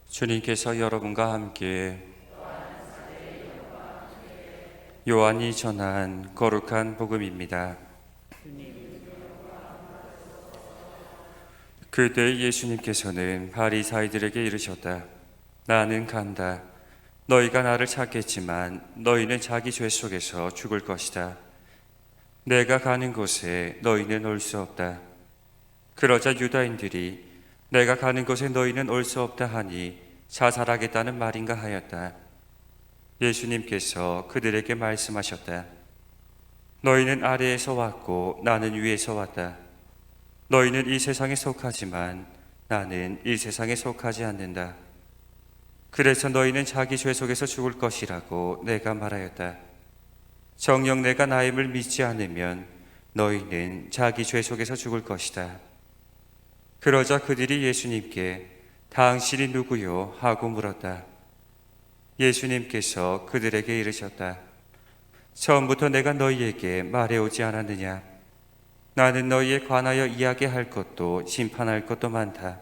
주님께서 여러분과 함께 요한이 전한 거룩한 복음입니다. 그때 예수님께서는 바리사이들에게 이르셨다. 나는 간다. 너희가 나를 찾겠지만 너희는 자기 죄 속에서 죽을 것이다. 내가 가는 곳에 너희는 올 수 없다. 그러자 유다인들이 내가 가는 곳에 너희는 올 수 없다 하니 자살하겠다는 말인가 하였다. 예수님께서 그들에게 말씀하셨다. 너희는 아래에서 왔고 나는 위에서 왔다. 너희는 이 세상에 속하지만 나는 이 세상에 속하지 않는다. 그래서 너희는 자기 죄 속에서 죽을 것이라고 내가 말하였다. 정녕 내가 나임을 믿지 않으면 너희는 자기 죄 속에서 죽을 것이다. 그러자 그들이 예수님께 당신이 누구요? 하고 물었다. 예수님께서 그들에게 이르셨다. 처음부터 내가 너희에게 말해오지 않았느냐? 나는 너희에 관하여 이야기할 것도 심판할 것도 많다.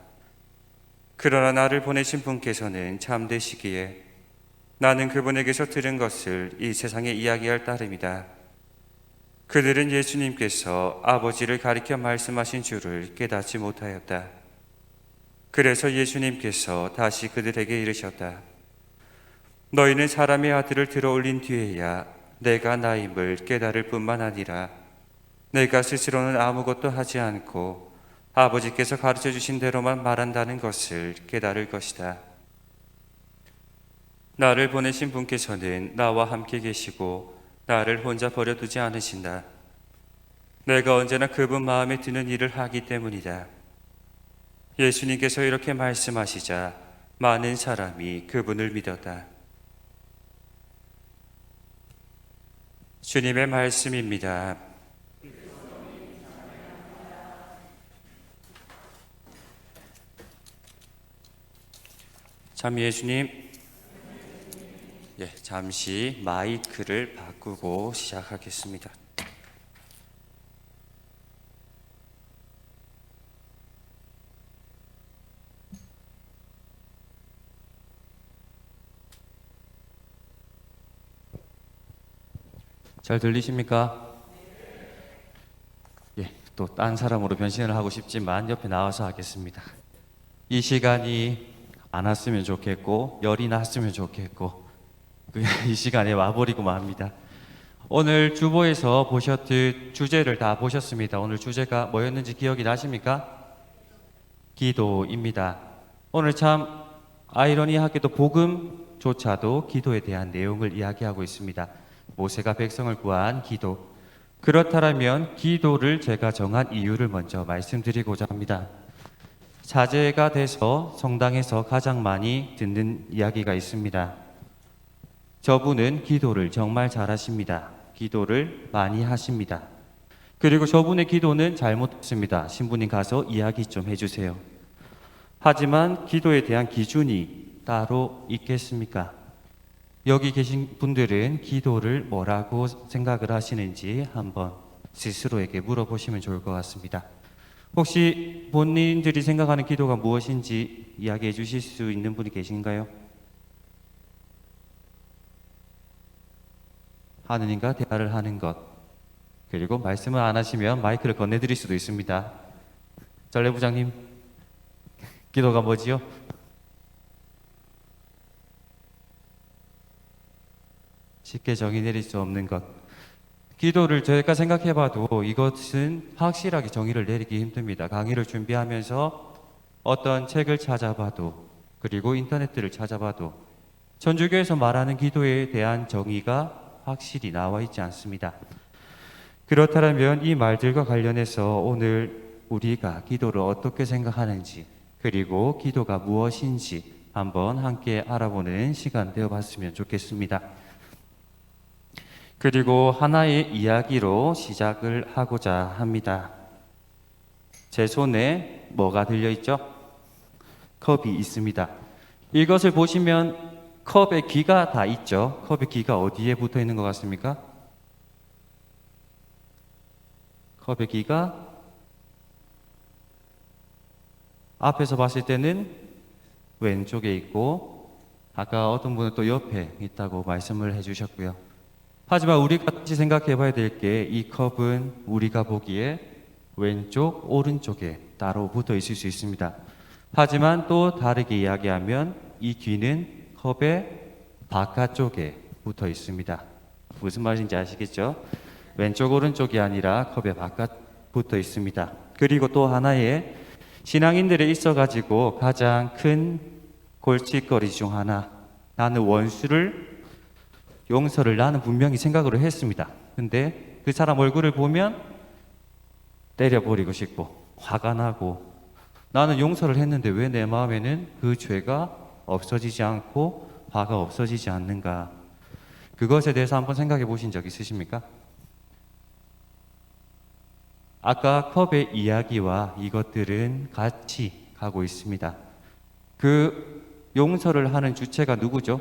그러나 나를 보내신 분께서는 참되시기에 나는 그분에게서 들은 것을 이 세상에 이야기할 따름이다. 그들은 예수님께서 아버지를 가리켜 말씀하신 줄을 깨닫지 못하였다. 그래서 예수님께서 다시 그들에게 이르셨다. 너희는 사람의 아들을 들어올린 뒤에야 내가 나임을 깨달을 뿐만 아니라 내가 스스로는 아무것도 하지 않고 아버지께서 가르쳐 주신 대로만 말한다는 것을 깨달을 것이다. 나를 보내신 분께서는 나와 함께 계시고 나를 혼자 버려두지 않으신다. 내가 언제나 그분 마음에 드는 일을 하기 때문이다. 예수님께서 이렇게 말씀하시자 많은 사람이 그분을 믿었다. 주님의 말씀입니다. 참 예수님, 잠시 마이크를 바꾸고 시작하겠습니다. 잘 들리십니까? 또 딴 사람으로 변신을 하고 싶지만 옆에 나와서 하겠습니다. 이 시간이 안 왔으면 좋겠고 열이 났으면 좋겠고 그냥 이 시간에 와버리고만 합니다. 오늘 주보에서 보셨듯 주제를 다 보셨습니다. 오늘 주제가 뭐였는지 기억이 나십니까? 기도입니다. 오늘 참 아이러니하게도 복음조차도 기도에 대한 내용을 이야기하고 있습니다. 모세가 백성을 구한 기도. 그렇다면 기도를 제가 정한 이유를 먼저 말씀드리고자 합니다. 자제가 돼서 성당에서 가장 많이 듣는 이야기가 있습니다. 저분은 기도를 정말 잘하십니다. 기도를 많이 하십니다. 그리고 저분의 기도는 잘못했습니다. 신부님 가서 이야기 좀 해주세요. 하지만 기도에 대한 기준이 따로 있겠습니까? 여기 계신 분들은 기도를 뭐라고 생각을 하시는지 한번 스스로에게 물어보시면 좋을 것 같습니다. 혹시 본인들이 생각하는 기도가 무엇인지 이야기해 주실 수 있는 분이 계신가요? 하느님과 대화를 하는 것. 그리고 말씀을 안 하시면 마이크를 건네드릴 수도 있습니다. 전례부장님, 기도가 뭐지요? 쉽게 정의 내릴 수 없는 것. 기도를 제가 생각해봐도 이것은 확실하게 정의를 내리기 힘듭니다. 강의를 준비하면서 어떤 책을 찾아봐도 그리고 인터넷들을 찾아봐도 천주교에서 말하는 기도에 대한 정의가 확실히 나와 있지 않습니다. 그렇다면 이 말들과 관련해서 오늘 우리가 기도를 어떻게 생각하는지 그리고 기도가 무엇인지 한번 함께 알아보는 시간 되어봤으면 좋겠습니다. 그리고 하나의 이야기로 시작을 하고자 합니다. 제 손에 뭐가 들려있죠? 컵이 있습니다. 이것을 보시면 컵에 귀가 다 있죠? 컵의 귀가 어디에 붙어 있는 것 같습니까? 컵의 귀가 앞에서 봤을 때는 왼쪽에 있고 아까 어떤 분은 또 옆에 있다고 말씀을 해주셨고요. 하지만 우리가 다시 생각해 봐야 될 게 이 컵은 우리가 보기에 왼쪽, 오른쪽에 따로 붙어 있을 수 있습니다. 하지만 또 다르게 이야기하면 이 귀는 컵의 바깥쪽에 붙어 있습니다. 무슨 말인지 아시겠죠? 왼쪽, 오른쪽이 아니라 컵의 바깥 붙어 있습니다. 그리고 또 하나의 신앙인들에 있어가지고 가장 큰 골칫거리 중 하나, 나는 원수를 용서를 나는 분명히 생각으로 했습니다. 근데 그 사람 얼굴을 보면 때려버리고 싶고 화가 나고 나는 용서를 했는데 왜 내 마음에는 그 죄가 없어지지 않고 화가 없어지지 않는가? 그것에 대해서 한번 생각해 보신 적 있으십니까? 아까 컵의 이야기와 이것들은 같이 가고 있습니다. 그 용서를 하는 주체가 누구죠?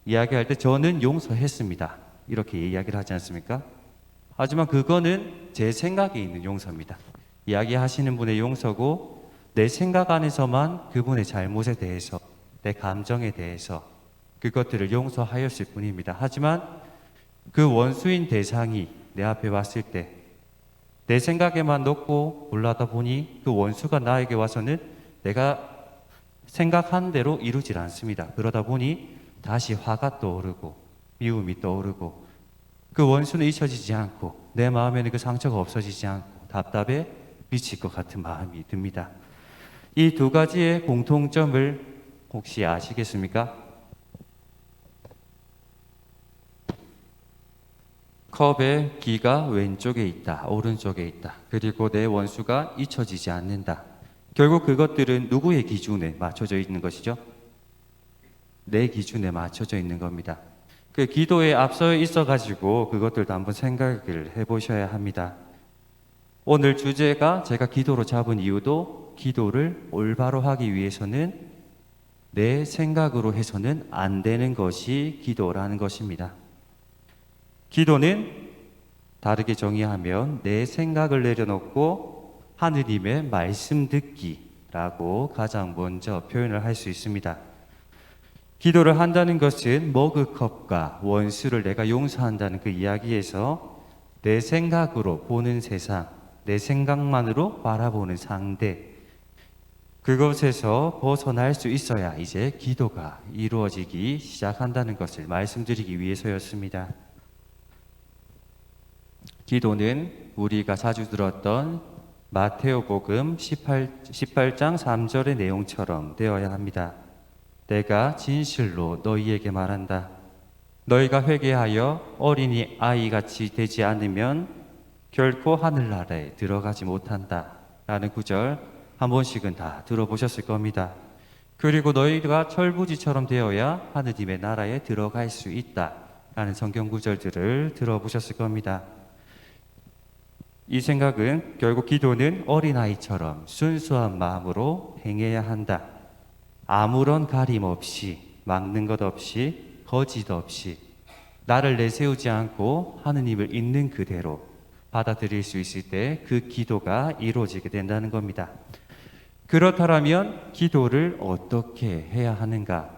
이야기할 때 저는 용서했습니다. 이렇게 이야기를 하지 않습니까? 하지만 그거는 제 생각에 있는 용서입니다. 이야기하시는 분의 용서고 내 생각 안에서만 그분의 잘못에 대해서 내 감정에 대해서 그것들을 용서하였을 뿐입니다. 하지만 그 원수인 대상이 내 앞에 왔을 때 내 생각에만 놓고 올라다 보니 그 원수가 나에게 와서는 내가 생각한 대로 이루질 않습니다. 그러다 보니 다시 화가 떠오르고 미움이 떠오르고 그 원수는 잊혀지지 않고 내 마음에는 그 상처가 없어지지 않고 답답해 미칠 것 같은 마음이 듭니다. 이 두 가지의 공통점을 혹시 아시겠습니까? 컵의 귀가 왼쪽에 있다, 오른쪽에 있다. 그리고 내 원수가 잊혀지지 않는다. 결국 그것들은 누구의 기준에 맞춰져 있는 것이죠? 내 기준에 맞춰져 있는 겁니다. 그 기도에 앞서 있어가지고 그것들도 한번 생각을 해보셔야 합니다. 오늘 주제가 제가 기도로 잡은 이유도 기도를 올바로 하기 위해서는 내 생각으로 해서는 안 되는 것이 기도라는 것입니다. 기도는 다르게 정의하면 내 생각을 내려놓고 하느님의 말씀 듣기라고 가장 먼저 표현을 할 수 있습니다. 기도를 한다는 것은 머그컵과 원수를 내가 용서한다는 그 이야기에서 내 생각으로 보는 세상, 내 생각만으로 바라보는 상대, 그것에서 벗어날 수 있어야 이제 기도가 이루어지기 시작한다는 것을 말씀드리기 위해서였습니다. 기도는 우리가 자주 들었던 마테오복음 18장 3절의 내용처럼 되어야 합니다. 내가 진실로 너희에게 말한다. 너희가 회개하여 어린이 아이같이 되지 않으면 결코 하늘나라에 들어가지 못한다. 라는 구절 한 번씩은 다 들어보셨을 겁니다. 그리고 너희가 철부지처럼 되어야 하느님의 나라에 들어갈 수 있다. 라는 성경 구절들을 들어보셨을 겁니다. 이 생각은 결국 기도는 어린아이처럼 순수한 마음으로 행해야 한다. 아무런 가림 없이, 막는 것 없이, 거짓 없이 나를 내세우지 않고 하느님을 있는 그대로 받아들일 수 있을 때 그 기도가 이루어지게 된다는 겁니다. 그렇다면 기도를 어떻게 해야 하는가?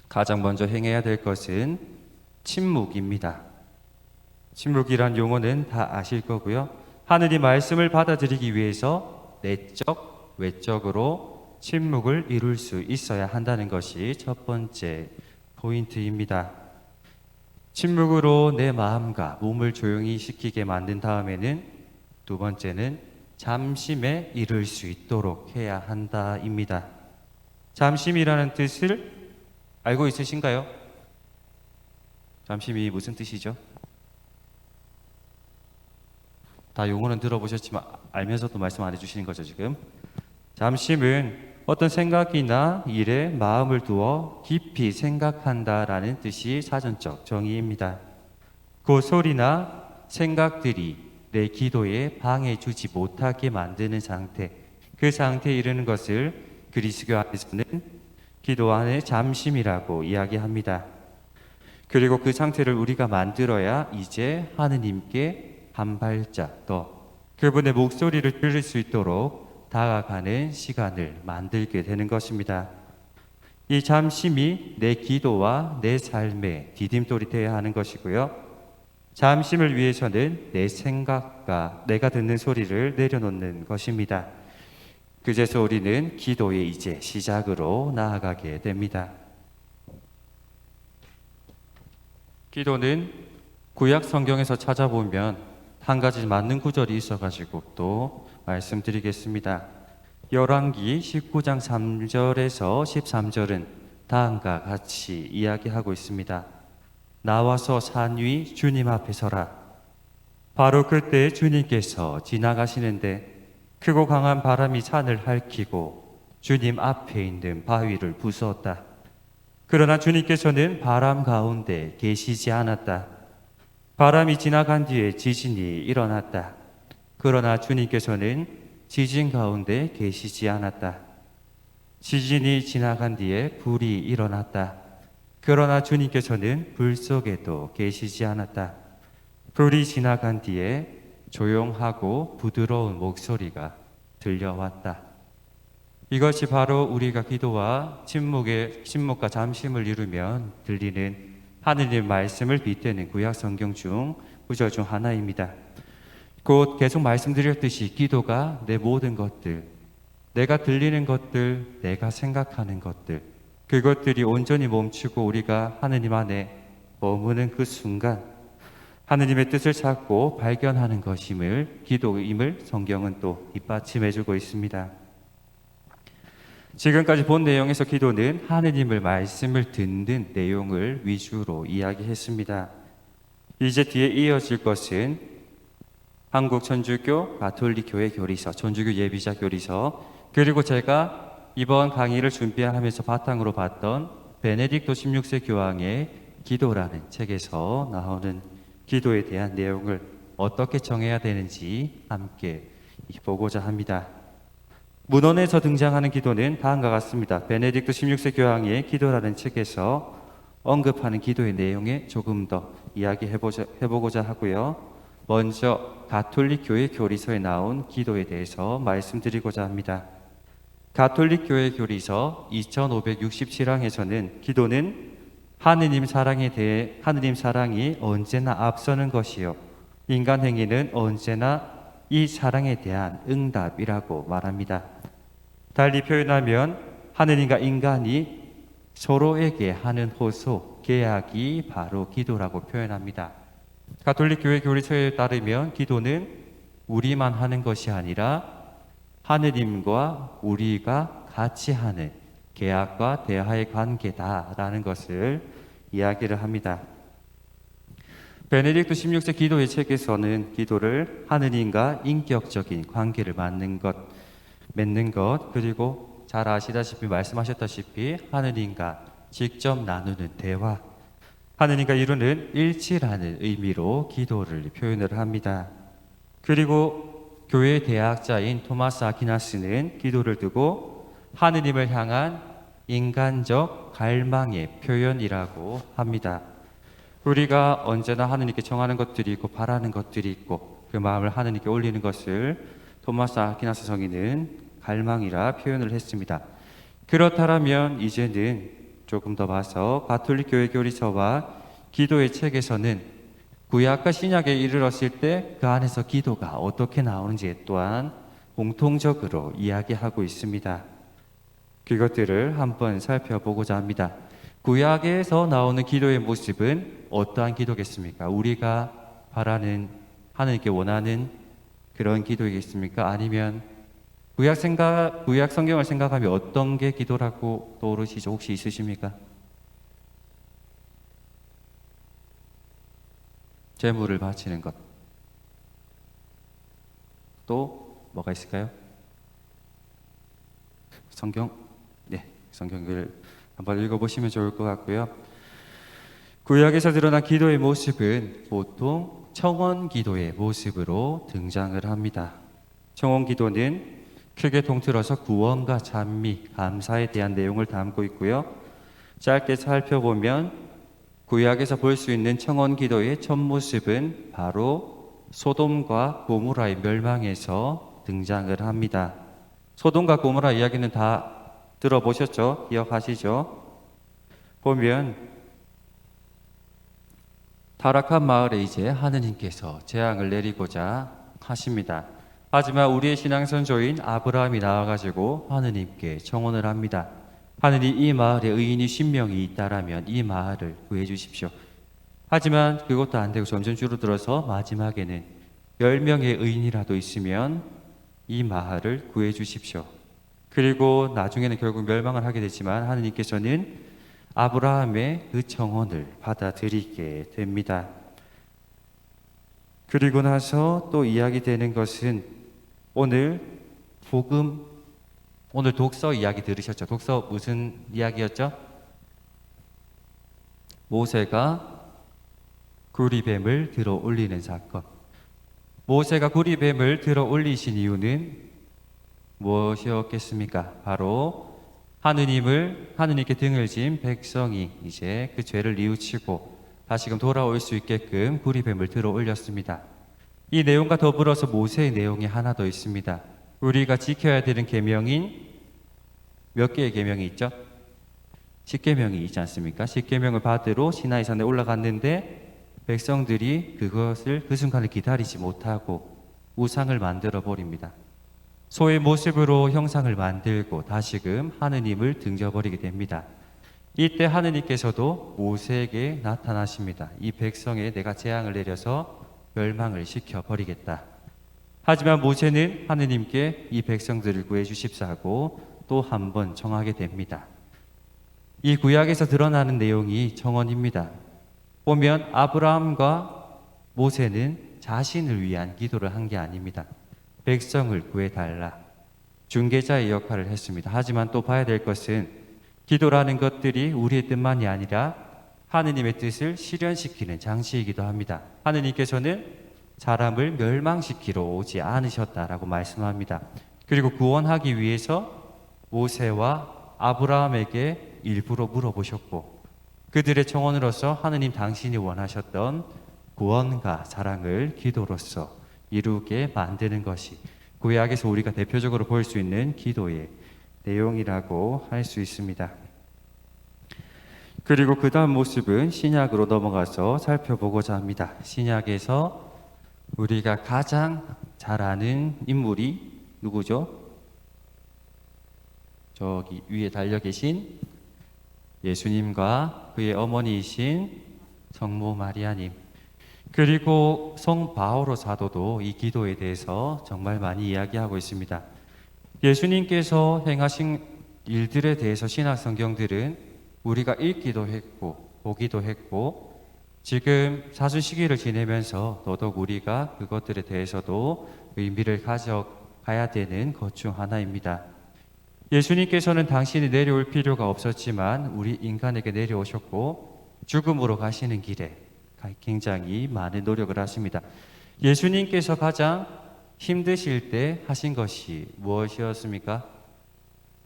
가장 먼저 행해야 될 것은 침묵입니다. 침묵이란 용어는 다 아실 거고요. 하느님 말씀을 받아들이기 위해서 내적, 외적으로 침묵을 이룰 수 있어야 한다는 것이 첫 번째 포인트입니다. 침묵으로 내 마음과 몸을 조용히 시키게 만든 다음에는 두 번째는 잠심에 이를 수 있도록 해야 한다입니다. 잠심이라는 뜻을 알고 있으신가요? 잠심이 무슨 뜻이죠? 다 용어는 들어보셨지만 알면서도 말씀 안 해주시는 거죠 지금. 잠심은 어떤 생각이나 일에 마음을 두어 깊이 생각한다라는 뜻이 사전적 정의입니다. 그 소리나 생각들이 내 기도에 방해 주지 못하게 만드는 상태, 그 상태에 이르는 것을 그리스도 안에서는 기도 안의 잠심이라고 이야기합니다. 그리고 그 상태를 우리가 만들어야 이제 하느님께 한 발짝 더 그분의 목소리를 들을 수 있도록 다가가는 시간을 만들게 되는 것입니다. 이 잠심이 내 기도와 내 삶의 디딤돌이 되어야 하는 것이고요. 잠심을 위해서는 내 생각과 내가 듣는 소리를 내려놓는 것입니다. 그제서 우리는 기도의 이제 시작으로 나아가게 됩니다. 기도는 구약 성경에서 찾아보면 한 가지 맞는 구절이 있어가지고 또 말씀드리겠습니다. 열왕기 19장 3절에서 13절은 다음과 같이 이야기하고 있습니다. 나와서 산 위 주님 앞에 서라. 바로 그때 주님께서 지나가시는데 크고 강한 바람이 산을 핥히고 주님 앞에 있는 바위를 부수었다. 그러나 주님께서는 바람 가운데 계시지 않았다. 바람이 지나간 뒤에 지진이 일어났다. 그러나 주님께서는 지진 가운데 계시지 않았다. 지진이 지나간 뒤에 불이 일어났다. 그러나 주님께서는 불 속에도 계시지 않았다. 불이 지나간 뒤에 조용하고 부드러운 목소리가 들려왔다. 이것이 바로 우리가 기도와 침묵과 잠심을 이루면 들리는 하느님 말씀을 빗대는 구약 성경 중 구절 중 하나입니다. 곧 계속 말씀드렸듯이 기도가 내 모든 것들, 내가 들리는 것들, 내가 생각하는 것들, 그것들이 온전히 멈추고 우리가 하느님 안에 머무는 그 순간 하느님의 뜻을 찾고 발견하는 것임을 기도임을 성경은 또 뒷받침해주고 있습니다. 지금까지 본 내용에서 기도는 하느님의 말씀을 듣는 내용을 위주로 이야기했습니다. 이제 뒤에 이어질 것은 한국 천주교 가톨릭교회 교리서, 천주교 예비자 교리서, 그리고 제가 이번 강의를 준비하면서 바탕으로 봤던 베네딕토 16세 교황의 기도라는 책에서 나오는 기도에 대한 내용을 어떻게 정해야 되는지 함께 보고자 합니다. 문헌에서 등장하는 기도는 다음과 같습니다. 베네딕토 16세 교황의 기도라는 책에서 언급하는 기도의 내용에 조금 더 이야기해보고자 하고요. 먼저 가톨릭 교회 교리서에 나온 기도에 대해서 말씀드리고자 합니다. 가톨릭 교회 교리서 2567항에서는 기도는 하느님 사랑이 언제나 앞서는 것이요 인간 행위는 언제나 이 사랑에 대한 응답이라고 말합니다. 달리 표현하면 하느님과 인간이 서로에게 하는 호소, 계약이 바로 기도라고 표현합니다. 가톨릭 교회 교리서에 따르면 기도는 우리만 하는 것이 아니라 하느님과 우리가 같이 하는 계약과 대화의 관계다라는 것을 이야기를 합니다. 베네딕토 16세 기도의 책에서는 기도를 하느님과 인격적인 관계를 맺는 것, 그리고 잘 아시다시피 말씀하셨다시피 하느님과 직접 나누는 대화, 하느님과 이루는 일치라는 의미로 기도를 표현을 합니다. 그리고 교회 대학자인 토마스 아퀴나스는 기도를 두고 하느님을 향한 인간적 갈망의 표현이라고 합니다. 우리가 언제나 하느님께 정하는 것들이 있고 바라는 것들이 있고 그 마음을 하느님께 올리는 것을 토마스 아퀴나스 성인은 갈망이라 표현을 했습니다. 그렇다면 이제는 조금 더 봐서 가톨릭 교회 교리서와 기도의 책에서는 구약과 신약에 이르렀을 때 그 안에서 기도가 어떻게 나오는지 또한 공통적으로 이야기하고 있습니다. 그것들을 한번 살펴보고자 합니다. 구약에서 나오는 기도의 모습은 어떠한 기도겠습니까? 우리가 바라는 하나님께 원하는 그런 기도이겠습니까? 아니면 구약 성경을 생각하면 어떤 게 기도라고 떠오르시죠? 혹시 있으십니까? 제물을 바치는 것. 또 뭐가 있을까요? 성경을 한번 읽어보시면 좋을 것 같고요. 구약에서 드러난 기도의 모습은 보통 청원 기도의 모습으로 등장을 합니다. 청원 기도는 크게 통틀어서 구원과 찬미, 감사에 대한 내용을 담고 있고요. 짧게 살펴보면 구약에서 볼 수 있는 청원 기도의 첫 모습은 바로 소돔과 고모라의 멸망에서 등장을 합니다. 소돔과 고모라 이야기는 다 들어보셨죠? 기억하시죠? 보면 타락한 마을에 이제 하느님께서 재앙을 내리고자 하십니다. 하지만 우리의 신앙선조인 아브라함이 나와가지고 하느님께 청혼을 합니다. 하느님, 이 마을에 의인이 10명이 있다라면 이 마을을 구해 주십시오. 하지만 그것도 안 되고 점점 줄어들어서 마지막에는 10명의 의인이라도 있으면 이 마을을 구해 주십시오. 그리고 나중에는 결국 멸망을 하게 되지만 하느님께서는 아브라함의 그 청혼을 받아들이게 됩니다. 그리고 나서 또 이야기되는 것은 오늘 독서 이야기 들으셨죠? 독서 무슨 이야기였죠? 모세가 구리뱀을 들어 올리는 사건. 모세가 구리뱀을 들어 올리신 이유는 무엇이었겠습니까? 바로 하느님께 등을 진 백성이 이제 그 죄를 뉘우치고 다시금 돌아올 수 있게끔 구리뱀을 들어 올렸습니다. 이 내용과 더불어서 모세의 내용이 하나 더 있습니다. 우리가 지켜야 되는 계명인 몇 개의 계명이 있죠? 10계명이 있지 않습니까? 10계명을 받으러 시나이산에 올라갔는데 백성들이 그것을 그 순간을 기다리지 못하고 우상을 만들어 버립니다. 소의 모습으로 형상을 만들고 다시금 하느님을 등져버리게 됩니다. 이때 하느님께서도 모세에게 나타나십니다. 이 백성에 내가 재앙을 내려서 멸망을 시켜버리겠다. 하지만 모세는 하느님께 이 백성들을 구해 주십사 하고 또 한 번 청하게 됩니다. 이 구약에서 드러나는 내용이 청원입니다. 보면 아브라함과 모세는 자신을 위한 기도를 한 게 아닙니다. 백성을 구해달라. 중개자의 역할을 했습니다. 하지만 또 봐야 될 것은 기도라는 것들이 우리의 뜻만이 아니라 하느님의 뜻을 실현시키는 장치이기도 합니다. 하느님께서는 사람을 멸망시키러 오지 않으셨다라고 말씀합니다. 그리고 구원하기 위해서 모세와 아브라함에게 일부러 물어보셨고 그들의 청원으로서 하느님 당신이 원하셨던 구원과 사랑을 기도로서 이루게 만드는 것이 구약에서 우리가 대표적으로 볼 수 있는 기도의 내용이라고 할 수 있습니다. 그리고 그 다음 모습은 신약으로 넘어가서 살펴보고자 합니다. 신약에서 우리가 가장 잘 아는 인물이 누구죠? 저기 위에 달려 계신 예수님과 그의 어머니이신 성모 마리아님, 그리고 성 바오로 사도도 이 기도에 대해서 정말 많이 이야기하고 있습니다. 예수님께서 행하신 일들에 대해서 신약 성경들은 우리가 읽기도 했고 보기도 했고 지금 사순 시기를 지내면서 더더욱 우리가 그것들에 대해서도 의미를 가져가야 되는 것 중 하나입니다. 예수님께서는 당신이 내려올 필요가 없었지만 우리 인간에게 내려오셨고 죽음으로 가시는 길에 굉장히 많은 노력을 하십니다. 예수님께서 가장 힘드실 때 하신 것이 무엇이었습니까?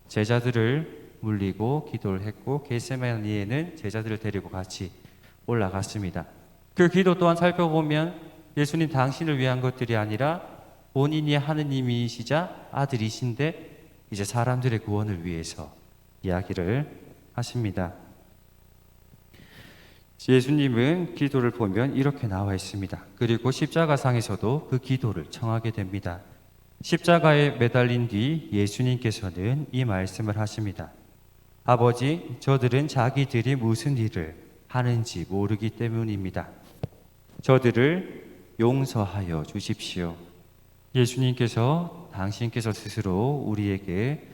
제자들을 물리고 기도를 했고 겟세마니에는 제자들을 데리고 같이 올라갔습니다. 그 기도 또한 살펴보면 예수님 당신을 위한 것들이 아니라 본인이 하느님이시자 아들이신데 이제 사람들의 구원을 위해서 이야기를 하십니다. 예수님은 기도를 보면 이렇게 나와 있습니다. 그리고 십자가상에서도 그 기도를 청하게 됩니다. 십자가에 매달린 뒤 예수님께서는 이 말씀을 하십니다. 아버지, 저들은 자기들이 무슨 일을 하는지 모르기 때문입니다. 저들을 용서하여 주십시오. 예수님께서 당신께서 스스로 우리에게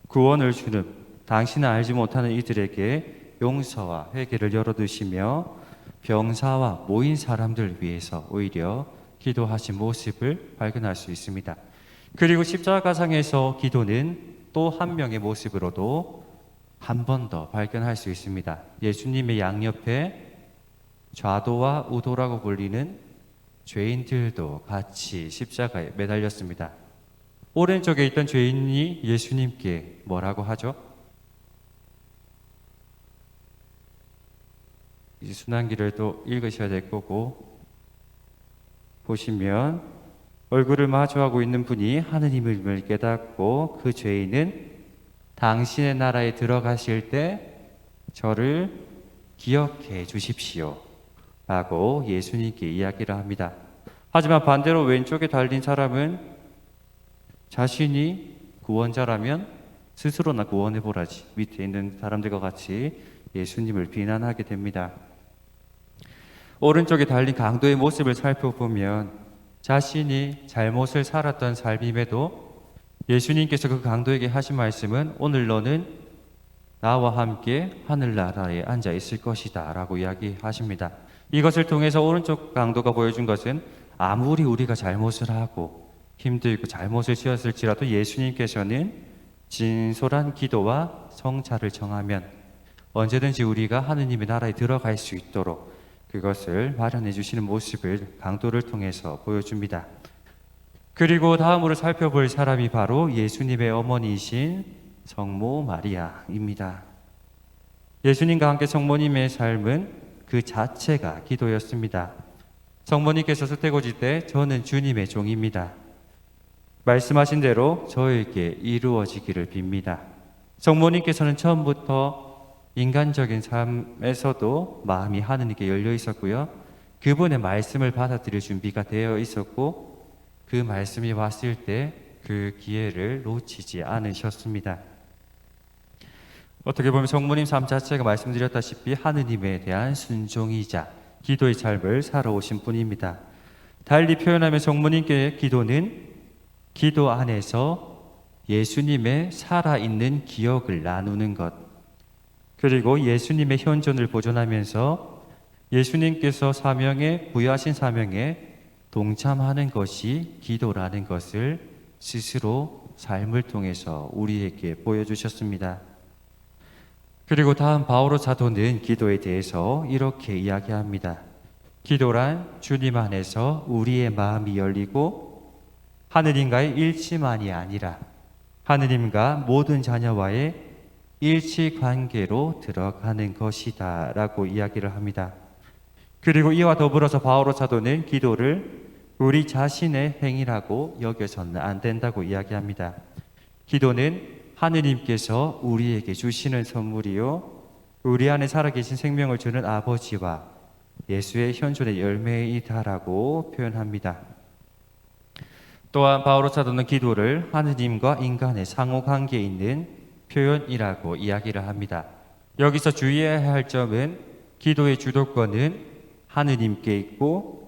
구원을 주는 당신을 알지 못하는 이들에게 용서와 회개를 열어두시며 병사와 모인 사람들을 위해서 오히려 기도하신 모습을 발견할 수 있습니다. 그리고 십자가상에서 기도는 또 한 명의 모습으로도 한 번 더 발견할 수 있습니다. 예수님의 양옆에 좌도와 우도라고 불리는 죄인들도 같이 십자가에 매달렸습니다. 오른쪽에 있던 죄인이 예수님께 뭐라고 하죠? 이 순환기를 또 읽으셔야 될 거고 보시면 얼굴을 마주하고 있는 분이 하느님을 깨닫고 그 죄인은 당신의 나라에 들어가실 때 저를 기억해 주십시오 라고 예수님께 이야기를 합니다. 하지만 반대로 왼쪽에 달린 사람은 자신이 구원자라면 스스로나 구원해보라지 밑에 있는 사람들과 같이 예수님을 비난하게 됩니다. 오른쪽에 달린 강도의 모습을 살펴보면 자신이 잘못을 살았던 삶임에도 예수님께서 그 강도에게 하신 말씀은 오늘 너는 나와 함께 하늘나라에 앉아 있을 것이다 라고 이야기하십니다. 이것을 통해서 오른쪽 강도가 보여준 것은 아무리 우리가 잘못을 하고 힘들고 잘못을 지었을지라도 예수님께서는 진솔한 기도와 성찰을 정하면 언제든지 우리가 하느님의 나라에 들어갈 수 있도록 그것을 마련해 주시는 모습을 강도를 통해서 보여줍니다. 그리고 다음으로 살펴볼 사람이 바로 예수님의 어머니이신 성모 마리아입니다. 예수님과 함께 성모님의 삶은 그 자체가 기도였습니다. 성모님께서 수태고지 때 저는 주님의 종입니다. 말씀하신 대로 저에게 이루어지기를 빕니다. 성모님께서는 처음부터 인간적인 삶에서도 마음이 하느님께 열려 있었고요. 그분의 말씀을 받아들일 준비가 되어 있었고 그 말씀이 왔을 때 그 기회를 놓치지 않으셨습니다. 어떻게 보면 성모님 삶 자체가 말씀드렸다시피 하느님에 대한 순종이자 기도의 삶을 살아오신 분입니다. 달리 표현하면 성모님께의 기도는 기도 안에서 예수님의 살아있는 기억을 나누는 것, 그리고 예수님의 현존을 보존하면서 예수님께서 부여하신 사명에 동참하는 것이 기도라는 것을 스스로 삶을 통해서 우리에게 보여주셨습니다. 그리고 다음 바오로 사도는 기도에 대해서 이렇게 이야기합니다. 기도란 주님 안에서 우리의 마음이 열리고 하느님과의 일치만이 아니라 하느님과 모든 자녀와의 일치 관계로 들어가는 것이다 라고 이야기를 합니다. 그리고 이와 더불어서 바오로 사도는 기도를 우리 자신의 행위라고 여겨서는 안 된다고 이야기합니다. 기도는 하느님께서 우리에게 주시는 선물이요 우리 안에 살아계신 생명을 주는 아버지와 예수의 현존의 열매이다라고 표현합니다. 또한 바오로 사도는 기도를 하느님과 인간의 상호관계에 있는 표현이라고 이야기를 합니다. 여기서 주의해야 할 점은 기도의 주도권은 하느님께 있고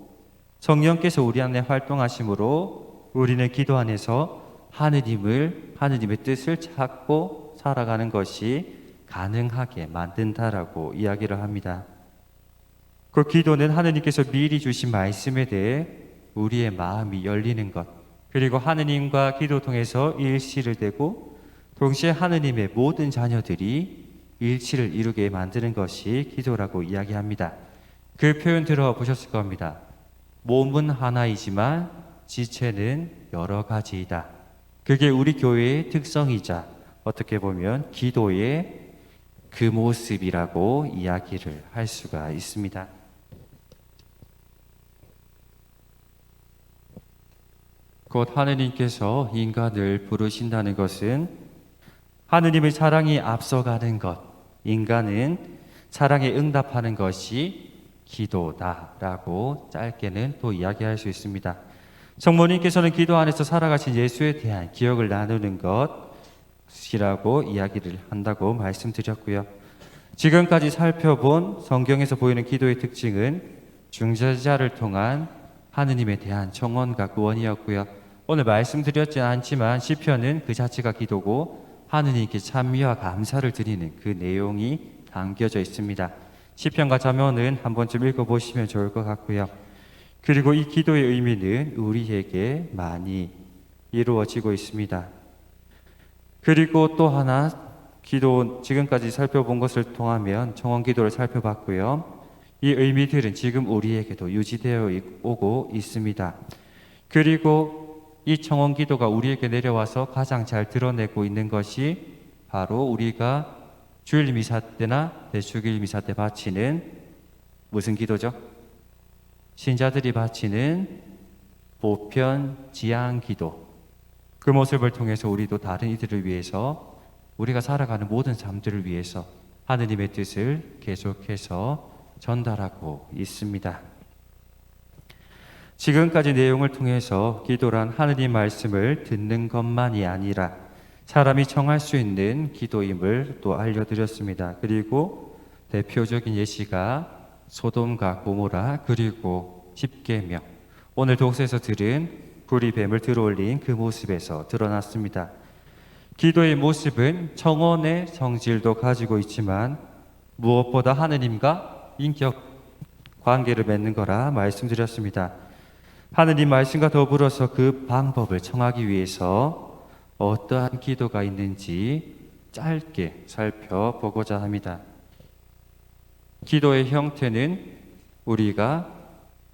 성령께서 우리 안에 활동하심으로 우리는 기도 안에서 하느님의 뜻을 찾고 살아가는 것이 가능하게 만든다라고 이야기를 합니다. 그 기도는 하느님께서 미리 주신 말씀에 대해 우리의 마음이 열리는 것, 그리고 하느님과 기도 통해서 일치를 되고 동시에 하느님의 모든 자녀들이 일치를 이루게 만드는 것이 기도라고 이야기합니다. 그 표현 들어보셨을 겁니다. 몸은 하나이지만 지체는 여러 가지이다. 그게 우리 교회의 특성이자 어떻게 보면 기도의 그 모습이라고 이야기를 할 수가 있습니다. 곧 하느님께서 인간을 부르신다는 것은 하느님의 사랑이 앞서가는 것, 인간은 사랑에 응답하는 것이 기도다라고 짧게는 또 이야기할 수 있습니다. 성모님께서는 기도 안에서 살아가신 예수에 대한 기억을 나누는 것이라고 이야기를 한다고 말씀드렸고요. 지금까지 살펴본 성경에서 보이는 기도의 특징은 중재자를 통한 하느님에 대한 청원과 구원이었고요. 오늘 말씀드렸지 않지만 시편은 그 자체가 기도고 하느님께 찬미와 감사를 드리는 그 내용이 담겨져 있습니다. 시편과 잠언은 한 번쯤 읽어보시면 좋을 것 같고요. 그리고 이 기도의 의미는 우리에게 많이 이루어지고 있습니다. 그리고 또 하나 기도 지금까지 살펴본 것을 통하면 청원 기도를 살펴봤고요. 이 의미들은 지금 우리에게도 유지되어 오고 있습니다. 그리고 이 청원 기도가 우리에게 내려와서 가장 잘 드러내고 있는 것이 바로 우리가 주일 미사 때나 대축일 미사 때 바치는 무슨 기도죠? 신자들이 바치는 보편 지향 기도, 그 모습을 통해서 우리도 다른 이들을 위해서, 우리가 살아가는 모든 삶들을 위해서 하느님의 뜻을 계속해서 전달하고 있습니다. 지금까지 내용을 통해서 기도란 하느님 말씀을 듣는 것만이 아니라 사람이 청할 수 있는 기도임을 또 알려드렸습니다. 그리고 대표적인 예시가 소돔과 고모라, 그리고 십계명, 오늘 독서에서 들은 불이 뱀을 들어올린 그 모습에서 드러났습니다. 기도의 모습은 청원의 성질도 가지고 있지만 무엇보다 하느님과 인격 관계를 맺는 거라 말씀드렸습니다. 하느님 말씀과 더불어서 그 방법을 청하기 위해서 어떠한 기도가 있는지 짧게 살펴보고자 합니다. 기도의 형태는 우리가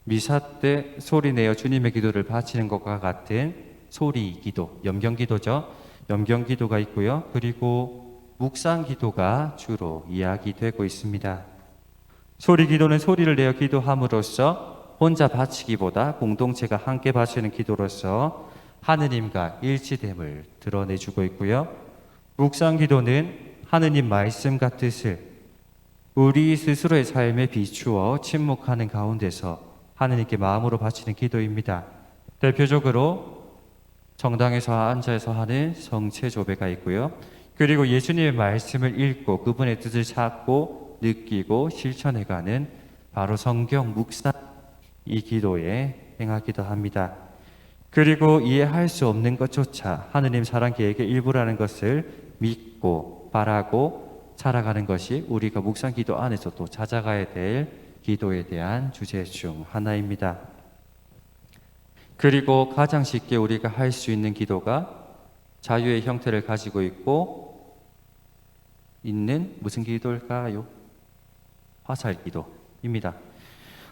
미사 때 소리내어 주님의 기도를 바치는 것과 같은 소리 기도, 염경 기도죠. 염경 기도가 있고요. 그리고 묵상 기도가 주로 이야기되고 있습니다. 소리 기도는 소리를 내어 기도함으로써 혼자 바치기보다 공동체가 함께 바치는 기도로서 하느님과 일치됨을 드러내주고 있고요. 묵상 기도는 하느님 말씀과 뜻을 우리 스스로의 삶에 비추어 침묵하는 가운데서 하느님께 마음으로 바치는 기도입니다. 대표적으로 정당에서 앉아서 하는 성체조배가 있고요. 그리고 예수님의 말씀을 읽고 그분의 뜻을 찾고 느끼고 실천해가는 바로 성경 묵상, 이 기도에 행하기도 합니다. 그리고 이해할 수 없는 것조차 하느님 사랑 계획의 일부라는 것을 믿고 바라고 살아가는 것이 우리가 묵상 기도 안에서 또 찾아가야 될 기도에 대한 주제 중 하나입니다. 그리고 가장 쉽게 우리가 할 수 있는 기도가 자유의 형태를 가지고 있는 무슨 기도일까요? 화살 기도입니다.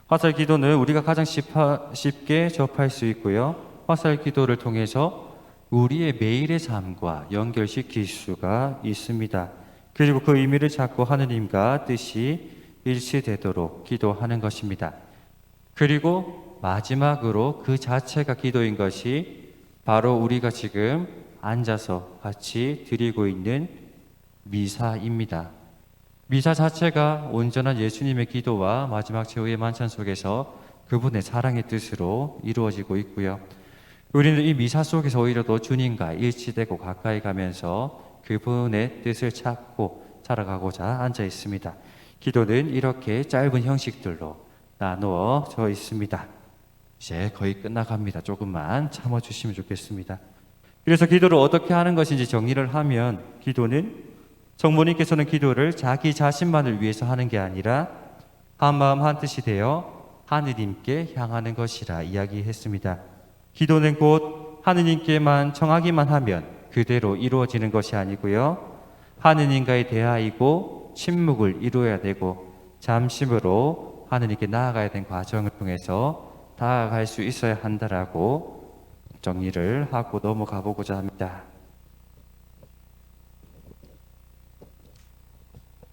화살 기도는 우리가 가장 쉽게 접할 수 있고요. 화살 기도를 통해서 우리의 매일의 삶과 연결시킬 수가 있습니다. 그리고 그 의미를 찾고 하느님과 뜻이 일치되도록 기도하는 것입니다. 그리고 마지막으로 그 자체가 기도인 것이 바로 우리가 지금 앉아서 같이 드리고 있는 미사입니다. 미사 자체가 온전한 예수님의 기도와 마지막 최후의 만찬 속에서 그분의 사랑의 뜻으로 이루어지고 있고요. 우리는 이 미사 속에서 오히려 더 주님과 일치되고 가까이 가면서 그분의 뜻을 찾고 살아가고자 앉아 있습니다. 기도는 이렇게 짧은 형식들로 나누어져 있습니다. 이제 거의 끝나갑니다. 조금만 참아주시면 좋겠습니다. 그래서 기도를 어떻게 하는 것인지 정리를 하면, 기도는 성모님께서는 기도를 자기 자신만을 위해서 하는 게 아니라 한마음 한뜻이 되어 하느님께 향하는 것이라 이야기했습니다. 기도는 곧 하느님께만 청하기만 하면 그대로 이루어지는 것이 아니고요. 하느님과의 대화이고 침묵을 이루어야 되고 잠심으로 하느님께 나아가야 되는 과정을 통해서 다가갈 수 있어야 한다라고 정리를 하고 넘어가 보고자 합니다.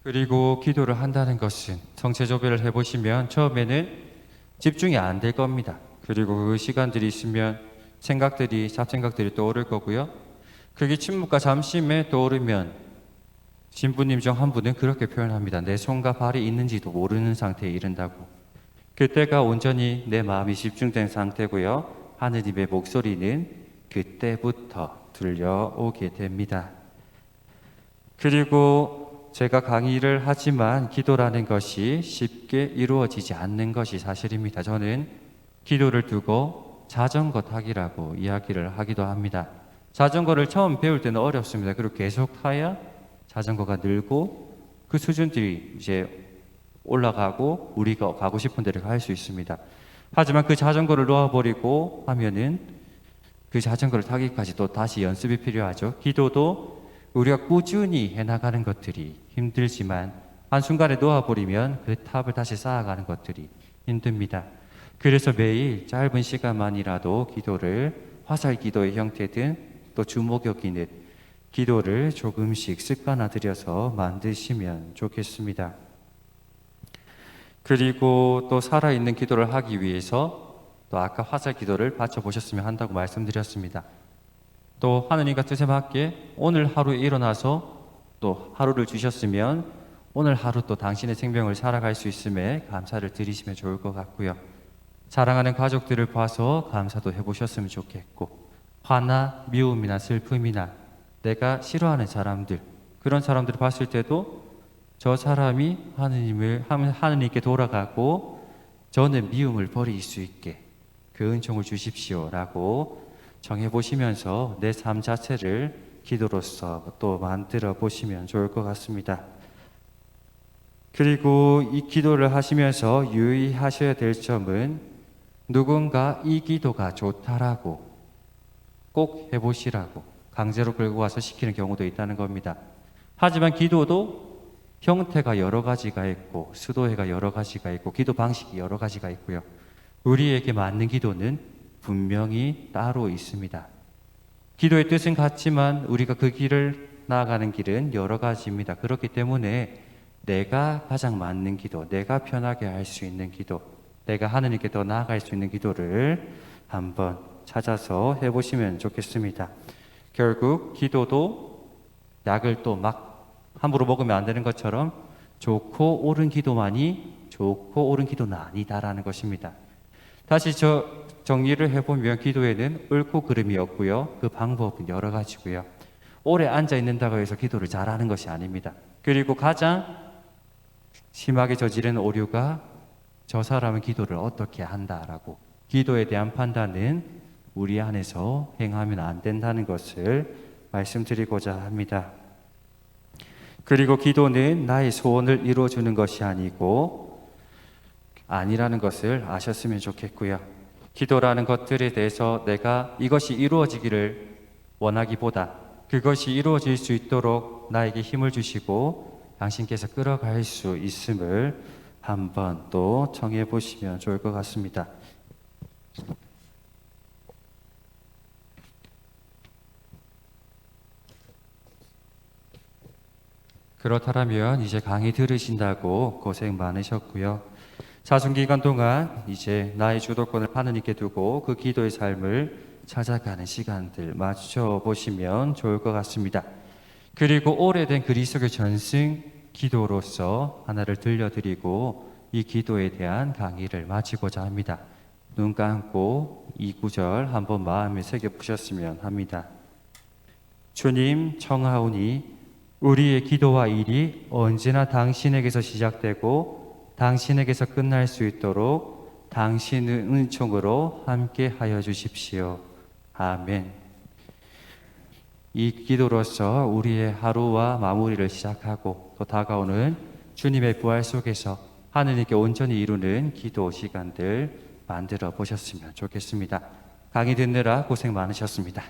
그리고 기도를 한다는 것은 성체조배를 해보시면 처음에는 집중이 안 될 겁니다. 그리고 그 시간들이 있으면 잡생각들이 떠오를 거고요. 그게 침묵과 잠심에 떠오르면 신부님 중 한 분은 그렇게 표현합니다. 내 손과 발이 있는지도 모르는 상태에 이른다고. 그때가 온전히 내 마음이 집중된 상태고요. 하느님의 목소리는 그때부터 들려오게 됩니다. 그리고 제가 강의를 하지만 기도라는 것이 쉽게 이루어지지 않는 것이 사실입니다. 저는 기도를 두고 자전거 타기라고 이야기를 하기도 합니다. 자전거를 처음 배울 때는 어렵습니다. 그리고 계속 타야 자전거가 늘고 그 수준들이 이제 올라가고 우리가 가고 싶은 데를 갈 수 있습니다. 하지만 그 자전거를 놓아버리고 하면은 그 자전거를 타기까지 또 다시 연습이 필요하죠. 기도도 우리가 꾸준히 해나가는 것들이 힘들지만 한순간에 놓아버리면 그 탑을 다시 쌓아가는 것들이 힘듭니다. 그래서 매일 짧은 시간만이라도 기도를 화살 기도의 형태든 또 주목 여기는 기도를 조금씩 습관화들여서 만드시면 좋겠습니다. 그리고 또 살아있는 기도를 하기 위해서 또 아까 화살 기도를 바쳐보셨으면 한다고 말씀드렸습니다. 또 하느님과 뜻에 맞게 오늘 하루에 일어나서 또 하루를 주셨으면 오늘 하루 또 당신의 생명을 살아갈 수 있음에 감사를 드리시면 좋을 것 같고요. 사랑하는 가족들을 봐서 감사도 해보셨으면 좋겠고, 화나 미움이나 슬픔이나 내가 싫어하는 사람들, 그런 사람들을 봤을 때도 저 사람이 하느님께 돌아가고 저는 미움을 버릴 수 있게 그 은총을 주십시오라고 정해보시면서 내 삶 자체를 기도로서 또 만들어 보시면 좋을 것 같습니다. 그리고 이 기도를 하시면서 유의하셔야 될 점은 누군가 이 기도가 좋다라고 꼭 해보시라고 강제로 끌고 와서 시키는 경우도 있다는 겁니다. 하지만 기도도 형태가 여러 가지가 있고 수도회가 여러 가지가 있고 기도 방식이 여러 가지가 있고요. 우리에게 맞는 기도는 분명히 따로 있습니다. 기도의 뜻은 같지만 우리가 그 길을 나아가는 길은 여러 가지입니다. 그렇기 때문에 내가 가장 맞는 기도, 내가 편하게 할 수 있는 기도, 내가 하느님께 더 나아갈 수 있는 기도를 한번 찾아서 해보시면 좋겠습니다. 결국 기도도 약을 또 막 함부로 먹으면 안 되는 것처럼 좋고 옳은 기도만이 좋고 옳은 기도는 아니다라는 것입니다. 다시 정리를 해보면 기도에는 옳고 그름이 없고요. 그 방법은 여러 가지고요. 오래 앉아 있는다고 해서 기도를 잘하는 것이 아닙니다. 그리고 가장 심하게 저지른 오류가 저 사람은 기도를 어떻게 한다라고, 기도에 대한 판단은 우리 안에서 행하면 안 된다는 것을 말씀드리고자 합니다. 그리고 기도는 나의 소원을 이루어주는 것이 아니라는 것을 아셨으면 좋겠고요. 기도라는 것들에 대해서 내가 이것이 이루어지기를 원하기보다 그것이 이루어질 수 있도록 나에게 힘을 주시고 당신께서 끌어갈 수 있음을 한번 또 정해 보시면 좋을 것 같습니다. 그렇다면 이제 강의 들으신다고 고생 많으셨고요. 사순기간 동안 이제 나의 주도권을 하느님께 두고 그 기도의 삶을 찾아가는 시간들 맞춰 보시면 좋을 것 같습니다. 그리고 오래된 그리스도교 전승 기도로서 하나를 들려드리고 이 기도에 대한 강의를 마치고자 합니다. 눈 감고 이 구절 한번 마음에 새겨보셨으면 합니다. 주님 청하오니 우리의 기도와 일이 언제나 당신에게서 시작되고 당신에게서 끝날 수 있도록 당신의 은총으로 함께 하여 주십시오. 아멘. 이 기도로서 우리의 하루와 마무리를 시작하고 또 다가오는 주님의 부활 속에서 하느님께 온전히 이루는 기도 시간들 만들어 보셨으면 좋겠습니다. 강의 듣느라 고생 많으셨습니다.